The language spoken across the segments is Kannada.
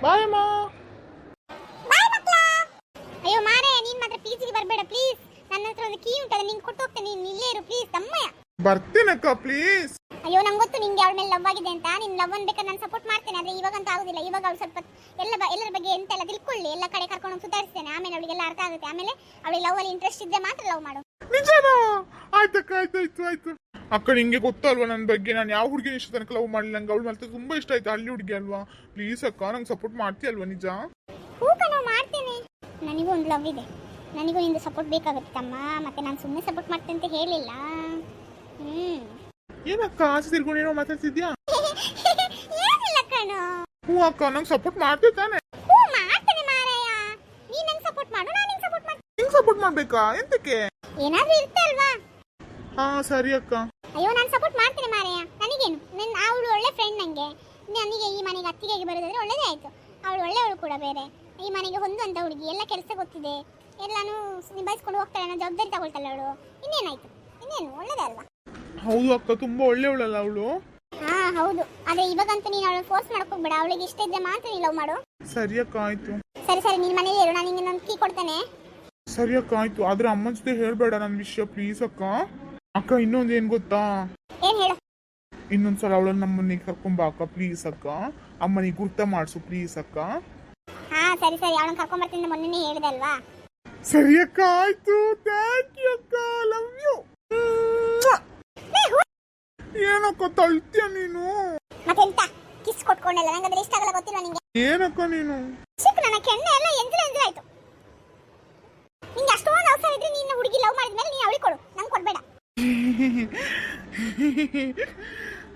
ಬಾಯ್ ಅಮ್ಮ. ಬಾಯ್ ಮಕ್ಕಳ. ಅಯ್ಯೋ ಮಾರೇ, ನೀನ್ ಮಾತ್ರ ಪಿಜಿಗೆ ಬರಬೇಡ ಪ್ಲೀಸ್. ನನ್ನ ಹತ್ರ ಒಂದು ಕೀ ಉಂಟಲ್ಲ, ನಿಂಗೆ ಕೊಟ್ಟು ಹೋಗ್ತೇನೆ. ನೀನು ಇಲ್ಲೇ ಇರು ಪ್ಲೀಸ್ ತಮ್ಮಯ್ಯ. ಬರ್ತೀನಕ್ಕ ಪ್ಲೀಸ್. ಅಯ್ಯೋ ನಂಗೆ ಗೊತ್ತು ನಿಂಗೆ ಅವಳ ಮೇಲೆ ಲವ್ ಆಗಿದೆ ಅಂತ. ನಿನ್ ಲವ್ ಅನ್ಬೇಕಾದ್ರೆ ನಾನು ಸಪೋರ್ಟ್ ಮಾಡ್ತೇನೆ. ಆದ್ರೆ ಇವಾಗಂತ ಆಗುದಿಲ್ಲ. ಇವಾಗ ಅವಳು ಸ್ವಲ್ಪ ಎಲ್ಲರ ಬಗ್ಗೆ ಎಂತೆಲ್ಲ ತಿಳ್ಕೊಳ್ಳಿ, ಎಲ್ಲ ಕಡೆ ಕರ್ಕೊಂಡು ಸುಧಾರಿಸ್ತೇನೆ. ಆಮೇಲೆ ಅವಳಿಗೆಲ್ಲ ಅರ್ಥ ಆಗುತ್ತೆ. ಆಮೇಲೆ ಅವಳಿಗೆ ಲವ್ ಅಲ್ಲಿ ಇಂಟ್ರೆಸ್ಟ್ ಇದ್ದರೆ ಮಾತ್ರ ಲವ್ ಮಾಡು. ನಿಜನಾ? ಆಯ್ತಕ್ಕ, ಆಯ್ತು. ಅಕ್ಕ ನಿಂಗೆ ಗೊತ್ತಲ್ವಾ ನನ್ನ ಬಗ್ಗೆ, ನಾನು ಯಾವ ಹುಡುಗಿನ ಇಷ್ಟ ತನಕ ಲವ್ ಮಾಡಲಿಲ್ಲ. ನಂಗೆ ಅವಳು ಮತ್ತೆ ತುಂಬಾ ಇಷ್ಟ ಆಯ್ತು, ಹಳ್ಳಿ ಹುಡುಗಿ ಅಲ್ವಾ. ಪ್ಲೀಸ್ ಅಕ್ಕ, ನಂಗೆ ಸಪೋರ್ಟ್ ಮಾಡ್ತೀಯಲ್ವಾ? ನಿಜ? ಹೂ ಕಣೋ, ಮಾಡ್ತೇನೆ. ನನಗೂ ಒಂದು ಲವ್ ಇದೆ. ನನಗೂ ನಿಂದು ಸಪೋರ್ಟ್ ಬೇಕಾಗುತ್ತೆ ತಮ್ಮ. ಮತ್ತೆ ನಾನು ಸುಮ್ಮನೆ ಸಪೋರ್ಟ್ ಮಾಡ್ತೇನೆ ಅಂತ ಹೇಳಿಲ್ಲ. ಏನಕ್ಕ ಆಚೆ ತಿರ್ಕೊಂಡು ಏನೋ ಮಾತಾಡ್ತಿದ್ಯಾ? ಏನಿಲ್ಲ ಕಣೋ. ಹ್ಞೂ ಅಕ್ಕ, ನಂಗೆ ಸಪೋರ್ಟ್ ಮಾಡ್ತೀಯ ತಾನೆ? ಹೂ ಮಾಡ್ತೇನೆ ಮಾರಾಯ. ನೀನು ನಂಗೆ ಸಪೋರ್ಟ್ ಮಾಡು, ನಾನು ನಿಂಗೆ ಸಪೋರ್ಟ್ ಮಾಡ್ತೀನಿ. ನಿಂಗೆ ಸಪೋರ್ಟ್ ಮಾಡ್ಬೇಕಾ? ಎಂತಕ್ಕೆ? ಏನಾದ್ರೂ ಇರುತ್ತೆ ಅಲ್ವಾ? ಹಾ ಸರಿ ಅಕ್ಕ. ಅಯ್ಯೋ ನಾನು ಸಪೋರ್ಟ್ ಮಾಡ್ತೇನೆ ಮಾರಾಯ. ನನಗೇನು, ನನ್ನ ಅವಳು ಒಳ್ಳೆ ಫ್ರೆಂಡ್. ನನಗೆ ಈ ಮನೆಗೆ ಅತ್ತಿಗೆಗೆ ಬರೋದಾದ್ರೆ ಒಳ್ಳೇದೇ ಆಯ್ತು. ಅವಳು ಒಳ್ಳೆಯವಳು ಕೂಡ. ಬೇರೆ ಈ ಮನೆಗೆ ಹೊಂದುವಂತ ಹುಡುಗಿ, ಎಲ್ಲ ಕೆಲಸ ಗೊತ್ತಿದೆ, ಎಲ್ಲಾನು ನಿಭಾಯಿಸ್ಕೊಂಡು ಹೋಗ್ತಾಳೆ ಅನ್ನೋ ಜವಾಬ್ದಾರಿ ತಗೊಳ್ತಾಳೆ ಅವಳು. ಇನ್ನೇನಾಯ್ತು, ಇನ್ನೇನು ಒಳ್ಳೇದೇ ಅಲ್ವಾ? ಹೌದು ಅಕ್ಕ, ತುಂಬಾ ಒಳ್ಳೆಯವಳಲ್ಲ ಅವಳು. ಹಾ ಹೌದು. ಆದ್ರೆ ಇವಾಗಂತೂ ನೀನು ಅವಳು ಫೋರ್ಸ್ ಮಾಡಕ್ ಹೋಗ್ಬೇಡ. ಅವಳಿಗೆ ಇಷ್ಟ ಇದ್ರೆ ಮಾತ್ರ ನೀನು ಲವ್ ಮಾಡು. ಸರಿ ಅಕ್ಕ, ಆಯ್ತು. ಸರಿ ನೀನ್ ಮನೇಲಿ ಇರು, ನಾನು ನಿಂಗೆ ಒಂದು ಕೀ ಕೊಡ್ತೇನೆ. ಸರಿ ಅಕ್ಕ, ಆಯ್ತು. ಆದ್ರೆ ಅಮ್ಮನ ಜೊತೆ ಹೇಳ್ಬೇಡ ನನ್ನ ವಿಷಯ ಪ್ಲೀಸ್ ಅಕ್ಕ. ಅಕ್ಕ ಇನ್ನೊಂದು ಏನ್ ಗೊತ್ತಾ? ಏನ್ ಹೇಳು? ಇನ್ನೊಂದ್ಸಲ ಅವಳನ್ನ ನಮ್ಮ ಮನೆಗೆ ಕರ್ಕೊಂಬಾ ಅಕ್ಕ ಪ್ಲೀಸ್ ಅಕ್ಕ. ಅಮ್ಮನಿಗೆ ಗುರ್ತ ಮಾಡಿಸು ಪ್ಲೀಸ್ ಅಕ್ಕ. ಹಾ ಸರಿ ಅವಳನ್ನ ಕರ್ಕೊಂಡ್ ಬರ್ತೀನಿ, ಮೊನ್ನೆ ಹೇಳಿದೆ ಅಲ್ವಾ? ಸರಿ ಅಕ್ಕ, ಆಯ್ತು. ಥ್ಯಾಂಕ್ ಯು ಅಕ್ಕ, ಲವ್ ಯು. ಏನಕ್ಕ ತಳ್ತೀಯ ನೀನು? ಮತ್ತೆಂತ ಕಿಸ್ ಕೊಟ್ಕೊಂಡಲ್ಲ, ನಂಗಂದ್ರೆ ಇಷ್ಟ ಆಗಲ್ಲ, ಗೊತ್ತಿಲ್ಲ ನಿಂಗೆ? ಏನಕ್ಕ ನೀನು? ಚಿಕ್ಕ ನನ್ನ ಕೆನ್ನೆ ಎಲ್ಲ ಎಂಜಲಾಯ್ತು. ನಿಂಗೆ ಅಷ್ಟೊಂದು ಅವಸರ ಇದ್ರೆ ನೀನು ಹುಡುಗಿ ಲವ್ ಮಾಡಿದ್ಮೇಲೆ ನೀನು ಅವಳಿಗೆ ಕೊಡು, ನಂಗೆ ಕೊಡ್ಬೇಡ.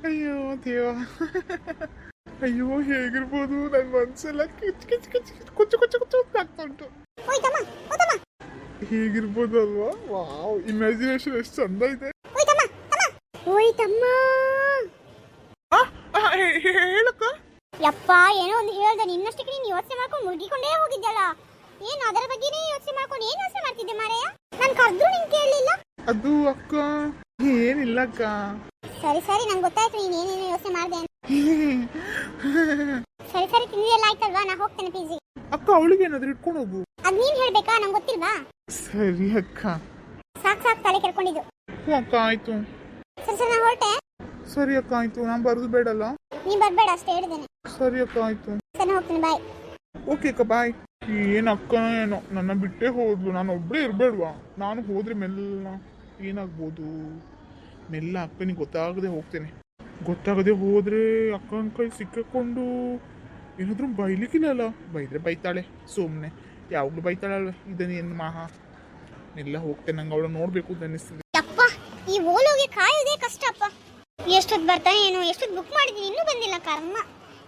ಅಯ್ಯೋ ದೇವ, ಅಯ್ಯೋ ಹೇಗಿರ್ಬೋದು? ನನ್ನ ಮನ್ಸೆಲ್ಲ ಕುಚ್ಚು ಆಗ್ತಾ ಉಂಟು. ಹೇಗಿರ್ಬೋದು ಅಲ್ವಾ? ವಾವ್, ಇಮ್ಯಾಜಿನೇಷನ್ ಎಷ್ಟು ಚಂದ ಇದೆ. ಹೇಳಕ್ಕ. ಯಪ್ಪ, ಏನೋ ಒಂದು ಹೇಳ್ದೆ, ನಿನ್ನಷ್ಟಕ್ಕೆ ನೀನು ಯೋಚನೆ ಮಾಡ್ಕೊಂಡು ಮುಳುಗಿಕೊಂಡೇ ಹೋಗಿದ್ದಲ್ಲ. ಏನು ಅದರ ಬಗ್ಗೆನೇ ಯೋಚನೆ ಮಾಡ್ಕೊಂಡು ಏನು ಯೋಚನೆ ಮಾಡ್ತಿದ್ದೆ ಮಾರಾಯ? ನಾನು ಕರೆದ್ರು ನಿಂಗೆ ಕೇಳಲಿಲ್ಲ. ಅದು ಅಕ್ಕ ಏನಿಲ್ಲ ಅಕ್ಕ. ಸರಿ ನಂಗೆ ಗೊತ್ತಾಯ್ತು ನೀನು ಏನೇನು ಯೋಚನೆ ಮಾಡಿದೆ ಅಂತ. ಸರಿ ತಿಂದಿಯೆಲ್ಲ ಆಯ್ತಲ್ವಾ? ನಾ ಹೋಗ್ತೇನೆ ಪಿಜಿ. ಅಕ್ಕ ಅವಳಿಗೆ ಏನಾದ್ರು ಇಟ್ಕೊಂಡು ಹೋಗು. ಅದು ನೀನು ಹೇಳ್ಬೇಕಾ? ನಂಗೆ ಗೊತ್ತಿಲ್ವಾ? ಸರಿ ಅಕ್ಕ. ಸಾಕು ತಲೆ ಕೆರ್ಕೊಂಡಿದ್ದು. ಹ್ಞೂ ಅಕ್ಕ, ಆಯ್ತು. ಸರಿ ನಾ ಹೊರಟೆ. ಸರಿ ಅಕ್ಕ, ಆಯ್ತು. ನಾನು ಬರೋದು ಬೇಡಲ್ಲ? ನೀ ಬರಬೇಡ ಅಷ್ಟೇ ಹೇಳಿದ್ದೇನೆ. ಸರಿ ಅಕ್ಕ, ಆಯ್ತು. ಸರಿ ಹೋಗ್ತೀನಿ, ಬಾಯ್. ಓಕೆ ಅಕ್ಕ, ಬಾಯ್. ಏನು ಅಕ್ಕನ ಏನೋ ನನ್ನ ಬಿಟ್ಟೇ ಹೋದ್ಲು. ನಾನು ಒಬ್ಬಳೇ ಇರಬೇಡ್ವಾ? ನಾನು ಹೋದ್ರೆ ಮೆಲ್ಲ ಏನಾಗ್ಬೋದು? ಮೆಲ್ಲ ಅಕ್ಕನಿಗೆ ಗೊತ್ತಾಗದೆ ಹೋಗ್ತೇನೆ. ಗೊತ್ತಾಗದೆ ಹೋದ್ರೆ ಅಕ್ಕನ ಕೈ ಸಿಕ್ಕಿಕೊಂಡು ಏನಾದ್ರೂ ಬೈಲಿಕ್ಕಿಲ್ಲಲ್ಲ. ಬೈದ್ರೆ ಬೈತಾಳೆ, ಸುಮ್ಮನೆ ಯಾವಾಗಲೂ ಬೈತಾಳಲ್ವ. ಇದನ್ನೇನು ಮಹಾ. ಮೆಲ್ಲ ಹೋಗ್ತೇನೆ, ನಂಗೆ ಅವಳು ನೋಡಬೇಕು ಅಂತ ಅನ್ನಿಸ್ತದೆ. ಅಪ್ಪ, ಈ ಓಲೋಗೆ ಕಾಯೋದೇ ಕಷ್ಟಪ್ಪ. ಎಷ್ಟೊತ್ತು ಬರ್ತಾನೆ ಏನು? ಎಷ್ಟೊತ್ತು ಬುಕ್ ಮಾಡಿದ್ದೀನಿ, ಇನ್ನೂ ಬಂದಿಲ್ಲ. ಕರ್ಮ,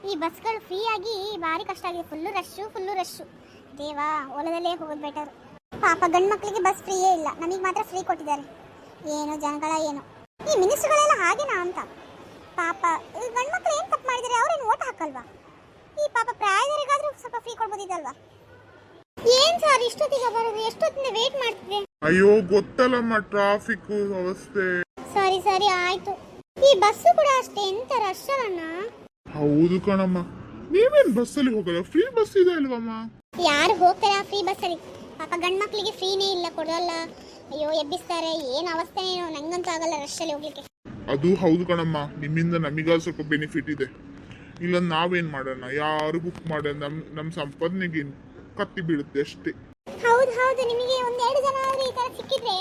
ಈ ಬಸ್ಗಳು ಫ್ರೀ ಆಗಿ ಭಾರಿ ಕಷ್ಟ ಆಗಿದೆ. Full rush. ದೇವಾ, ಓಲದಲ್ಲೇ ಹೋಗೋದು ಬೆಟರ್. ಪಾಪ ಗಂಡು ಮಕ್ಕಳಿಗೆ ಬಸ್ ಫ್ರೀಯೇ ಇಲ್ಲ, ನಮಗೆ ಮಾತ್ರ ಫ್ರೀ ಕೊಟ್ಟಿದ್ದಾರೆ. ಏನು ಜನಗಳ ಏನು ಈ ಮಿನಿಸ್ಟರ್ಗಳೆಲ್ಲ ಹಾಗೇನಾ ಅಂತ. ಪಾಪ ಗಂಡು ಮಕ್ಕಳು ಏನು ತಪ್ಪು ಮಾಡಿದರೆ? ಅವ್ರೇನು ಓಟ್ ಹಾಕಲ್ವಾ? ಈ ಪಾಪ ಪ್ರಾಯದವರಿಗಾದ್ರೂ ಸ್ವಲ್ಪ ಫ್ರೀ ಕೊಡ್ಬೋದಿದ್ದಲ್ವಾ? ಏನ್ ಸರ್ ಇಷ್ಟೊತ್ತಿಗೆ ಬರೋದು? ಎಷ್ಟೊತ್ತಿಂದ ವೇಟ್ ಮಾಡ್ತಿದ್ದೆ. ಅಯ್ಯೋ ಗೊತ್ತಲ್ಲಮ್ಮ, ಟ್ರಾಫಿಕ್ ಅವಸ್ಥೆ. ಸರಿ ಆಯ್ತು. ಈ ಬಸ್ಸು ಕೂಡ ಅಷ್ಟೇ, ಎಂತ ರಶ್ ಅಣ್ಣ. ಹೌದು ಕಣಮ್ಮ. ನೀವೇನ್ ಬಸ್ಸಲ್ಲಿ ಹೋಗಲ್ಲ? ಫ್ರೀ ಬಸ್ ಇದೆ ಅಲ್ವಮ್ಮ? ಯಾರು ಹೋಗ್ತಾರೆ ಆ ಫ್ರೀ ಬಸ್ಸಲ್ಲಿ? ಪಾಪ ಗಂಡು ಮಕ್ಕಳಿಗೆ ಫ್ರೀನೇ ಇಲ್ಲ, ಕೊಡಲ್ಲ. ಅಯ್ಯೋ ಎಬ್ಬಿಸ್ತಾರೆ, ಏನ್ ಅವಸ್ಥೆನೇನೋ. ನಂಗಂತೂ ಆಗಲ್ಲ ರಶಲ್ಲಿ ಹೋಗ್ಲಿಕ್ಕೆ. ಅದು ಹೌದು ಕಣಮ್ಮ, ನಿಮ್ಮಿಂದ ನಮಗ ಸ್ವಲ್ಪ ಬೆನಿಫಿಟ್ ಇದೆ. ಇಲ್ಲ ನಾವೇನ್ ಮಾಡೋಣ? ಯಾರು ಬುಕ್ ಮಾಡೋಣ? ನಮ್ ಸಂಪಾದನೆಗೆ ಕತ್ತಿ ಬೀಳುತ್ತೆ ಅಷ್ಟೇ. ಹೌದು, ನಿಮಗೆ ಒಂದೆರಡು ಜನ ಆದ್ರೆ ಈ ತರ ಸಿಕ್ಕಿದ್ರೆ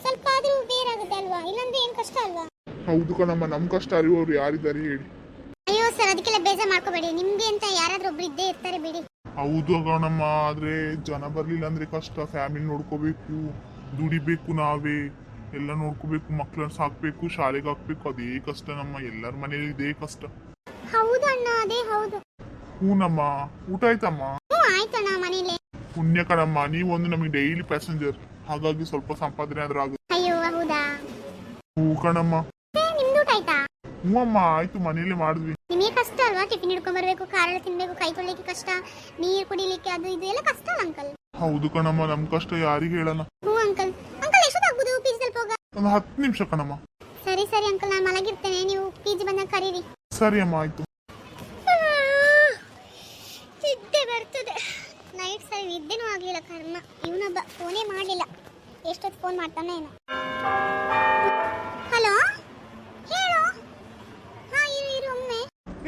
ಸ್ವಲ್ಪ ಆದ್ರೂ ಬೇರಾಗುತ್ತೆ ಅಲ್ವಾ? ಇಲ್ಲಂದ್ರೆ ಏನ್ ಕಷ್ಟ ಅಲ್ವಾ? ಹೌದು ಕಣಮ್ಮ, ನಮ್ ಕಷ್ಟ ಅರಿಯೋರು ಯಾರಿದ್ದಾರೆ ಹೇಳಿ? ಅಯ್ಯೋ ಸರ್, ಅದಕ್ಕೆಲ್ಲ ಬೇಜಾರ್ ಮಾಡ್ಕೋಬೇಡಿ. ನಿಮ್ಗೆ ಅಂತ ಯಾರಾದ್ರೂ ಒಬ್ರು ಇದ್ದೇ ಇರ್ತಾರೆ ಬಿಡಿ. ಹೌದು ಕಣಮ್ಮ, ಆದ್ರೆ ಜನ ಬರ್ಲಿಲ್ಲ ಅಂದ್ರೆ ಕಷ್ಟ. ಫ್ಯಾಮಿಲಿ ನೋಡ್ಕೋಬೇಕು, ದುಡಿಬೇಕು, ನಾವೇ ಎಲ್ಲ ನೋಡ್ಕೋಬೇಕು, ಮಕ್ಳನ್ನ ಸಾಕ್ಬೇಕು, ಶಾಲೆಗೆ ಹಾಕ್ಬೇಕು. ಅದೇ ಕಷ್ಟ ನಮ್ಮ ಎಲ್ಲರ ಮನೇಲಿ, ಇದೇ ಕಷ್ಟ. ಹೌದು ಅಣ್ಣ, ಅದೇ ಹೌದು. ಹೂನಮ್ಮ. ಊಟ ಆಯ್ತಮ್ಮ? ಆಯ್ತಣ್ಣ, ಮನೇಲಿ. ಪುಣ್ಯ ಕಣಮ್ಮ, ನೀವೊಂದು ನಮಗೆ ಡೈಲಿ ಪ್ಯಾಸೆಂಜರ್, ಹಾಗಾಗಿ ಸ್ವಲ್ಪ ಸಂಪಾದನೆ ಆದ್ರೂ ಆಗುತ್ತೆ. ಅಯ್ಯೋ ಹೌದಾ? ಹೂ ಕಣಮ್ಮ. ನಿಮ್ದು ಊಟ ಆಯ್ತಾ? ಹ್ಞೂ ಅಮ್ಮ, ಆಯ್ತು. ಮನೇಲಿ ಮಾಡಿದ್ವಿ. ನಿಮಗೆ ಕಷ್ಟ ಅಲ್ವಾ? ಟಿಫಿನ್ ಹಿಡ್ಕೊಂಡ್ ಬರ್ಬೇಕು, ಕಾರೆಲ್ಲ ತಿನ್ಬೇಕು, ಕೈ ತೊಳಿಲಿಕ್ಕೆ ಕಷ್ಟ, ನೀರ್ ಕುಡಿಲಿಕ್ಕೆ ಅದು ಇದು ಎಲ್ಲ ಕಷ್ಟ ಅಲ್ಲ ಅಂಕಲ್? ಹೌದು ಕಣಮ್ಮ, ನಮ್ ಕಷ್ಟ ಯಾರಿಗೆ ಹೇಳಲ್ಲ. ಹ್ಞೂ ಅಂಕಲ್. ಎಷ್ಟೊತ್ತಾಗ್ಬೋದು ಪಿಜಿ ಸ್ವಲ್ಪ ಹೋಗ? ಒಂದು 10 ನಿಮಿಷ ಕಣಮ್ಮ. ಸರಿ ಅಂಕಲ್, ನಾನು ಮಲಗಿರ್ತೇನೆ, ನೀವು ಪಿಜಿ ಬಂದಾಗ ಕರೀರಿ. ಸರಿ ಅಮ್ಮ, ಆಯ್ತು. ಫೋನೇ ಮಾಡಲಿಲ್ಲ. ಎಷ್ಟೊತ್ತು ಫೋನ್ ಮಾಡ್ತಾನೆ ಏನು. ಹಲೋ, ಹೇಳು. ಹಾಂ, ಇರು ಒಮ್ಮೆ.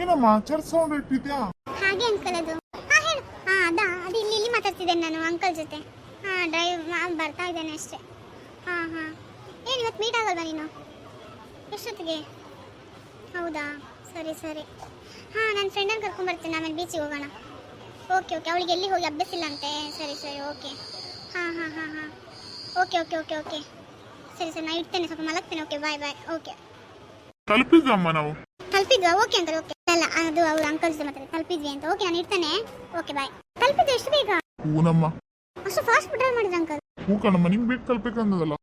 ಏನಮ್ಮ ಚರ್ಚ್ ಸೌಂಡ್ ಇಟ್ಟಿದ್ಯಾ? ಹಾಗೆ ಅಂಕಲ್ ಅದು. ಹಾಂ ಹೇಳು. ಹಾಂ ಅದು ಇಲ್ಲಿ ಮಾತಾಡ್ತಿದ್ದೇನೆ ನಾನು ಅಂಕಲ್ ಜೊತೆ. ಹಾಂ, ಡ್ರೈವ್ ಬರ್ತಾ ಇದ್ದೇನೆ ಅಷ್ಟೇ. ಹಾಂ ಏನು ಇವತ್ತು ಮೀಟ್ ಆಗಲ್ವಾ ನೀನು? ಎಷ್ಟೊತ್ತಿಗೆ? ಹೌದಾ, ಸರಿ. ಹಾಂ, ನನ್ನ ಫ್ರೆಂಡನ್ನು ಕರ್ಕೊಂಡ್ಬರ್ತೀನಿ, ಆಮೇಲೆ ಬೀಚಿಗೆ ಹೋಗೋಣ. ಓಕೆ ಅವಳಿಗೆ ಎಲ್ಲಿ ಹೋಗಿ ಅಭ್ಯಾಸ ಇಲ್ಲ ಅಂತೆ. ಸರಿ ಓಕೆ. ಹಾಂ ಓಕೆ ಸರಿ ನಾನು ಇಡ್ತೇನೆ, ಸ್ವಲ್ಪ ಮಲಗ್ತೇನೆ. Okay bye. ಓಕೆ ತಲುಪಿದ್ವಮ್ಮ ನಾವು. ತಲುಪಿದ್ವಾ? Okay uncle. ಓಕೆ ಅಲ್ಲ, ಅದು ಅವ್ರ ಅಂಕಲ್ ಜೊತೆ ಮಾತಾಡಿ ತಲುಪಿದ್ವಿ ಅಂತ. ಓಕೆ ನಾನು ಇಡ್ತೇನೆ. Okay bye. ತಲುಪಿದ್ವಿ ಎಷ್ಟು ಬೇಗ? ಹೂನಮ್ಮ. ಅಷ್ಟು ಫಾಸ್ಟ್ ಡ್ರೈವ್ ಮಾಡಿದ್ರು ಅಂಕಲ್. ಹೂ ಕಣಮ್ಮ, ನಿಮ್ಗೆ ಬೇಕು ತಲುಪಬೇಕಂದದಲ್ಲ.